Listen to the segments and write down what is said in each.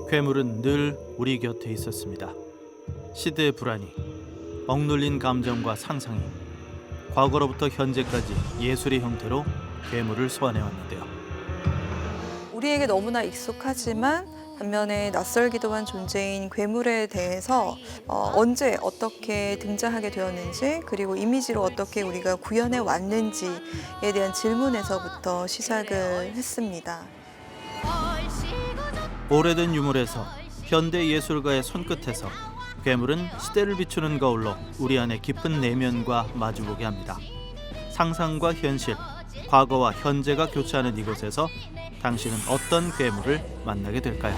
괴물은 늘 우리 곁에 있었습니다. 시대의 불안이, 억눌린 감정과 상상이 과거로부터 현재까지 예술의 형태로 괴물을 소환해왔는데요. 우리에게 너무나 익숙하지만 반면에 낯설기도 한 존재인 괴물에 대해서 언제 어떻게 등장하게 되었는지, 그리고 이미지로 어떻게 우리가 구현해 왔는지에 대한 질문에서부터 시작을 했습니다. 오래된 유물에서 현대 예술가의 손끝에서 괴물은 시대를 비추는 거울로 우리 안의 깊은 내면과 마주보게 합니다. 상상과 현실, 과거와 현재가 교차하는 이곳에서 당신은 어떤 괴물을 만나게 될까요?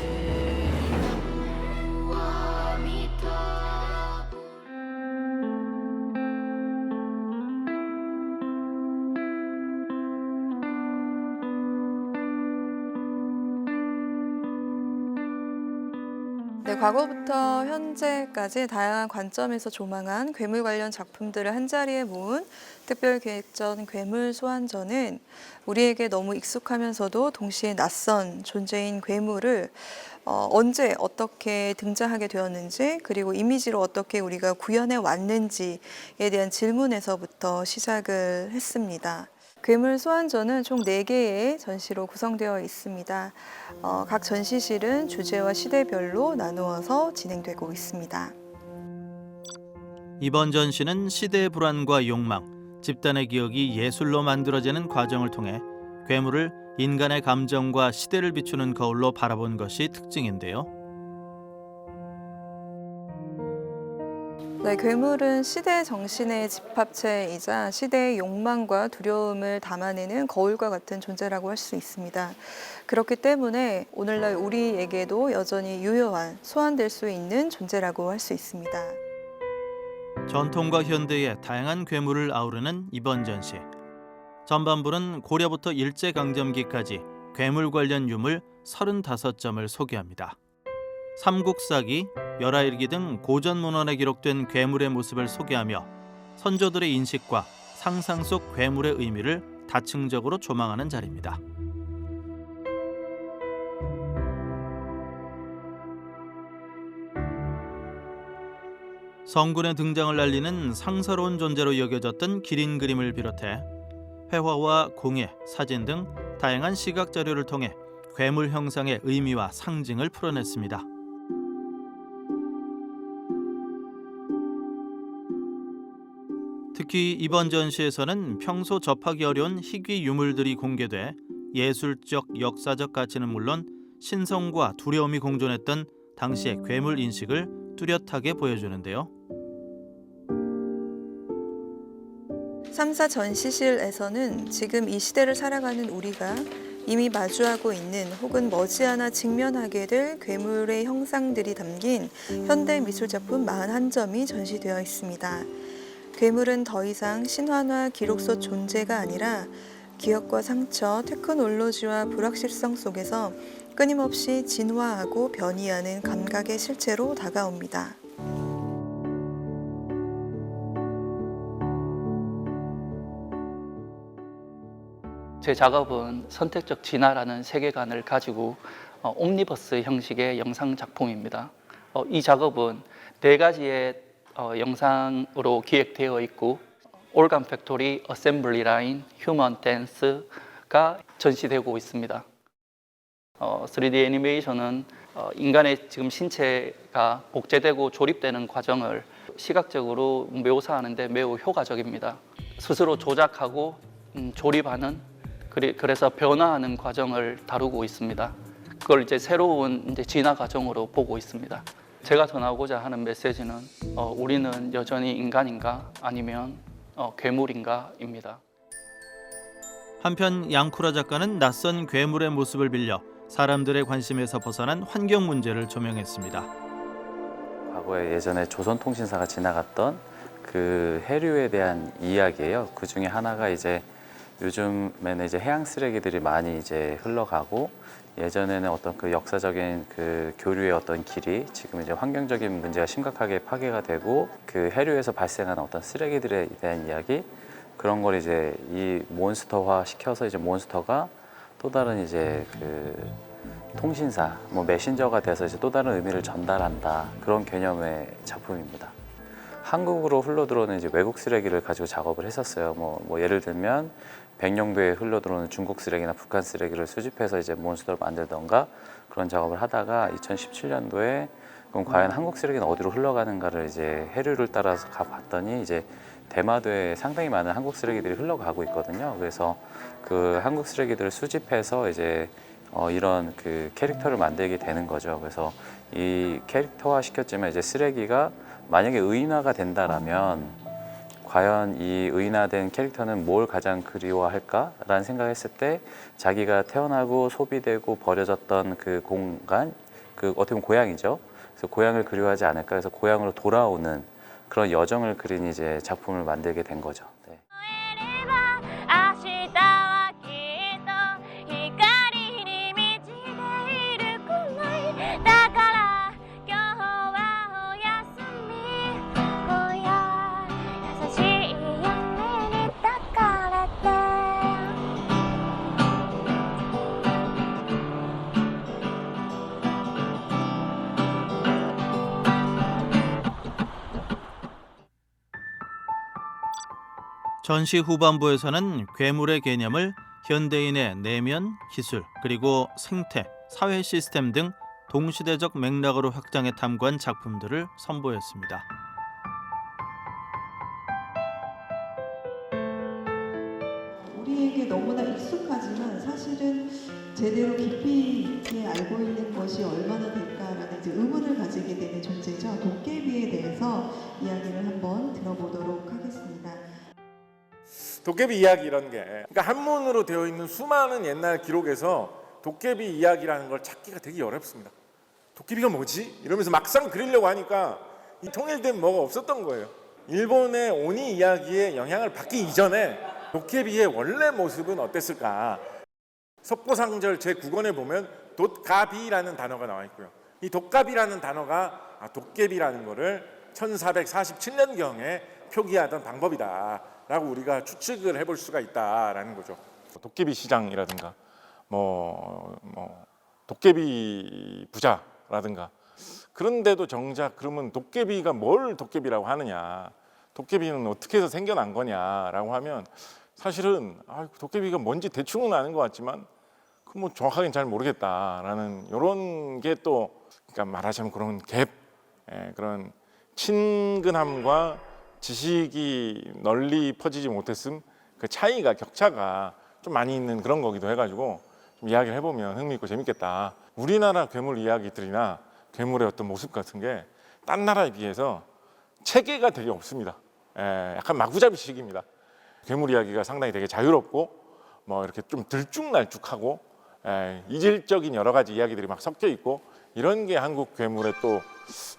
네, 과거부터 현재까지 다양한 관점에서 조망한 괴물 관련 작품들을 한자리에 모은 특별기획전 괴물 소환전은 우리에게 너무 익숙하면서도 동시에 낯선 존재인 괴물을 언제 어떻게 등장하게 되었는지, 그리고 이미지로 어떻게 우리가 구현해 왔는지에 대한 질문에서부터 시작을 했습니다. 괴물 소환전은 총 4개의 전시로 구성되어 있습니다. 각 전시실은 주제와 시대별로 나누어서 진행되고 있습니다. 이번 전시는 시대의 불안과 욕망, 집단의 기억이 예술로 만들어지는 과정을 통해 괴물을 인간의 감정과 시대를 비추는 거울로 바라본 것이 특징인데요. 네, 괴물은 시대 정신의 집합체이자 시대의 욕망과 두려움을 담아내는 거울과 같은 존재라고 할 수 있습니다. 그렇기 때문에 오늘날 우리에게도 여전히 유효한, 소환될 수 있는 존재라고 할 수 있습니다. 전통과 현대의 다양한 괴물을 아우르는 이번 전시. 전반부는 고려부터 일제강점기까지 괴물 관련 유물 35점을 소개합니다. 삼국사기, 열하일기 등 고전 문헌에 기록된 괴물의 모습을 소개하며 선조들의 인식과 상상 속 괴물의 의미를 다층적으로 조망하는 자리입니다. 성군의 등장을 알리는 상서로운 존재로 여겨졌던 기린 그림을 비롯해 회화와 공예, 사진 등 다양한 시각 자료를 통해 괴물 형상의 의미와 상징을 풀어냈습니다. 특히 이번 전시에서는 평소 접하기 어려운 희귀 유물들이 공개돼 예술적, 역사적 가치는 물론 신성과 두려움이 공존했던 당시의 괴물 인식을 뚜렷하게 보여주는데요. 3사 전시실에서는 지금 이 시대를 살아가는 우리가 이미 마주하고 있는 혹은 머지않아 직면하게 될 괴물의 형상들이 담긴 현대 미술작품 41점이 전시되어 있습니다. 괴물은 더 이상 신화나 기록 속 존재가 아니라 기억과 상처, 테크놀로지와 불확실성 속에서 끊임없이 진화하고 변이하는 감각의 실체로 다가옵니다. 제 작업은 선택적 진화라는 세계관을 가지고 옴니버스 형식의 영상 작품입니다. 이 작업은 4가지의 영상으로 기획되어 있고 올간 팩토리, 어셈블리 라인, 휴먼 댄스가 전시되고 있습니다. 3D 애니메이션은 인간의 지금 신체가 복제되고 조립되는 과정을 시각적으로 묘사하는 데 매우 효과적입니다. 스스로 조작하고 조립하는, 그래서 변화하는 과정을 다루고 있습니다. 그걸 이제 새로운 진화 과정으로 보고 있습니다. 제가 전하고자 하는 메시지는 우리는 여전히 인간인가 아니면 괴물인가입니다. 한편 양쿠라 작가는 낯선 괴물의 모습을 빌려 사람들의 관심에서 벗어난 환경 문제를 조명했습니다. 과거에 예전에 조선통신사가 지나갔던 그 해류에 대한 이야기예요. 그 중에 하나가 이제 요즘에는 이제 해양 쓰레기들이 많이 이제 흘러가고 예전에는 어떤 그 역사적인 그 교류의 어떤 길이 지금 이제 환경적인 문제가 심각하게 파괴가 되고 그 해류에서 발생하는 어떤 쓰레기들에 대한 이야기, 그런 걸 이제 이 몬스터화 시켜서 이제 몬스터가 또 다른 이제 그 통신사, 뭐 메신저가 돼서 이제 또 다른 의미를 전달한다, 그런 개념의 작품입니다. 한국으로 흘러들어오는 이제 외국 쓰레기를 가지고 작업을 했었어요. 뭐 예를 들면 백령도에 흘러들어오는 중국 쓰레기나 북한 쓰레기를 수집해서 이제 몬스터를 만들던가 그런 작업을 하다가 2017년도에 그럼 과연 한국 쓰레기는 어디로 흘러가는가를 이제 해류를 따라서 가봤더니 이제 대마도에 상당히 많은 한국 쓰레기들이 흘러가고 있거든요. 그래서 그 한국 쓰레기들을 수집해서 이제 이런 그 캐릭터를 만들게 되는 거죠. 그래서 이 캐릭터화 시켰지만 이제 쓰레기가 만약에 의인화가 된다라면 과연 이 의인화된 캐릭터는 뭘 가장 그리워할까라는 생각했을 때 자기가 태어나고 소비되고 버려졌던 그 공간, 그 어떻게 보면 고향이죠. 그래서 고향을 그리워하지 않을까. 그래서 고향으로 돌아오는 그런 여정을 그린 이제 작품을 만들게 된 거죠. 네. 明日はきっと光に満ちているくらいだから今日はおやすみ今夜は優しい夢に抱かれて 전시 후반부에서는 괴물의 개념을 현대인의 내면, 기술, 그리고 생태, 사회 시스템 등 동시대적 맥락으로 확장해 탐구한 작품들을 선보였습니다. 우리에게 너무나 익숙하지만 사실은 제대로 깊이 있게 알고 있는 것이 얼마나 될까라는 이제 의문을 가지게 되는 존재죠. 도깨비에 대해서 이야기를 한번 들어보도록 하겠습니다. 도깨비 이야기 이런 게, 그러니까 한문으로 되어 있는 수많은 옛날 기록에서 도깨비 이야기라는 걸 찾기가 되게 어렵습니다. 도깨비가 뭐지? 이러면서 막상 그리려고 하니까 이 통일된 뭐가 없었던 거예요. 일본의 오니 이야기에 영향을 받기 이전에 도깨비의 원래 모습은 어땠을까? 석고상절 제9권에 보면 돛가비라는 단어가 나와 있고요. 이 돛가비라는 단어가 도깨비라는 거를 1447년경에 표기하던 방법이다 라고 우리가 추측을 해볼 수가 있다라는 거죠. 도깨비 시장이라든가 도깨비 부자라든가, 그런데도 정작 그러면 도깨비가 뭘 도깨비라고 하느냐, 도깨비는 어떻게 해서 생겨난 거냐라고 하면 사실은 도깨비가 뭔지 대충은 아는 것 같지만 그 뭐 정확하게는 잘 모르겠다라는 이런 게 또, 그러니까 말하자면 그런 갭, 그런 친근함과 지식이 널리 퍼지지 못했음, 그 차이가, 격차가 좀 많이 있는 그런 거기도 해가지고 좀 이야기를 해보면 흥미있고 재밌겠다. 우리나라 괴물 이야기들이나 괴물의 어떤 모습 같은 게 딴 나라에 비해서 체계가 되게 없습니다. 약간 마구잡이식입니다. 괴물 이야기가 상당히 되게 자유롭고 뭐 이렇게 좀 들쭉날쭉하고 이질적인 여러 가지 이야기들이 막 섞여 있고, 이런 게 한국 괴물의 또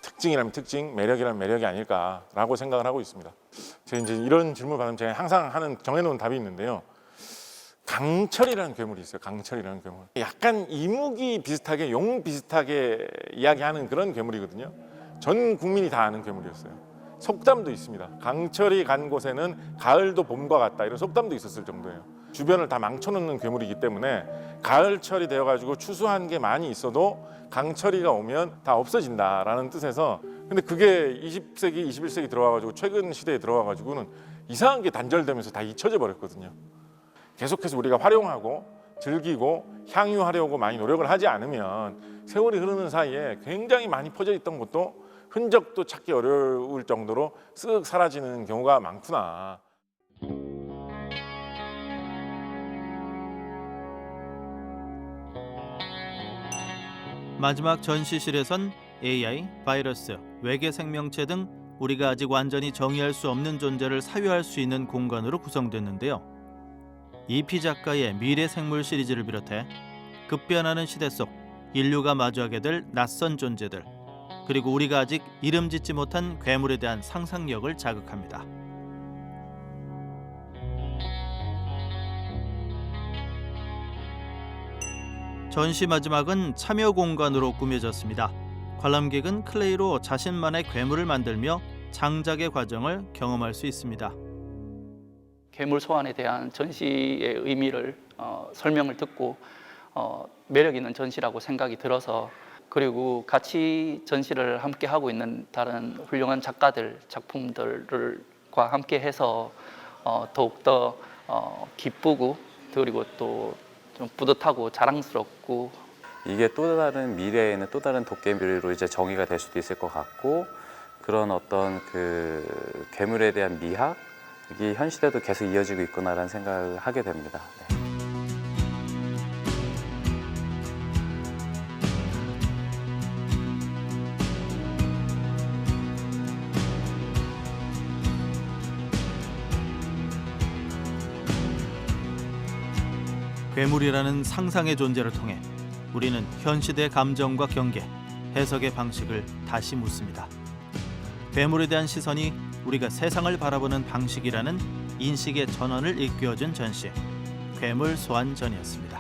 특징이라면 특징, 매력이라면 매력이 아닐까라고 생각을 하고 있습니다. 제가 이제 이런 질문을 받으면 제가 항상 하는 정해놓은 답이 있는데요. 강철이라는 괴물이 있어요. 강철이라는 괴물. 약간 이무기 비슷하게, 용 비슷하게 이야기하는 그런 괴물이거든요. 전 국민이 다 아는 괴물이었어요. 속담도 있습니다. 강철이 간 곳에는 가을도 봄과 같다, 이런 속담도 있었을 정도예요. 주변을 다 망쳐놓는 괴물이기 때문에 가을철이 되어가지고 추수한 게 많이 있어도 강철이가 오면 다 없어진다라는 뜻에서, 근데 그게 20세기, 21세기 들어와가지고 최근 시대에 들어와가지고는 이상한 게 단절되면서 다 잊혀져 버렸거든요. 계속해서 우리가 활용하고 즐기고 향유하려고 많이 노력을 하지 않으면 세월이 흐르는 사이에 굉장히 많이 퍼져 있던 것도 흔적도 찾기 어려울 정도로 쓱 사라지는 경우가 많구나. 마지막 전시실에선 AI, 바이러스, 외계 생명체 등 우리가 아직 완전히 정의할 수 없는 존재를 사유할 수 있는 공간으로 구성됐는데요. 이피 작가의 미래 생물 시리즈를 비롯해 급변하는 시대 속 인류가 마주하게 될 낯선 존재들, 그리고 우리가 아직 이름 짓지 못한 괴물에 대한 상상력을 자극합니다. 전시 마지막은 참여 공간으로 꾸며졌습니다. 관람객은 클레이로 자신만의 괴물을 만들며 장작의 과정을 경험할 수 있습니다. 괴물 소환에 대한 전시의 의미를 설명을 듣고 매력 있는 전시라고 생각이 들어서, 그리고 같이 전시를 함께 하고 있는 다른 훌륭한 작가들 작품들과 함께 해서 더욱더 기쁘고, 그리고 또 좀 뿌듯하고 자랑스럽고, 이게 또 다른 미래에는 또 다른 도깨비로 이제 정의가 될 수도 있을 것 같고, 그런 어떤 그 괴물에 대한 미학이 현 시대도 계속 이어지고 있구나라는 생각을 하게 됩니다. 네. 괴물이라는 상상의 존재를 통해 우리는 현 시대의 감정과 경계, 해석의 방식을 다시 묻습니다. 괴물에 대한 시선이 우리가 세상을 바라보는 방식이라는 인식의 전환을 일깨워준 전시, 괴물 소환전이었습니다.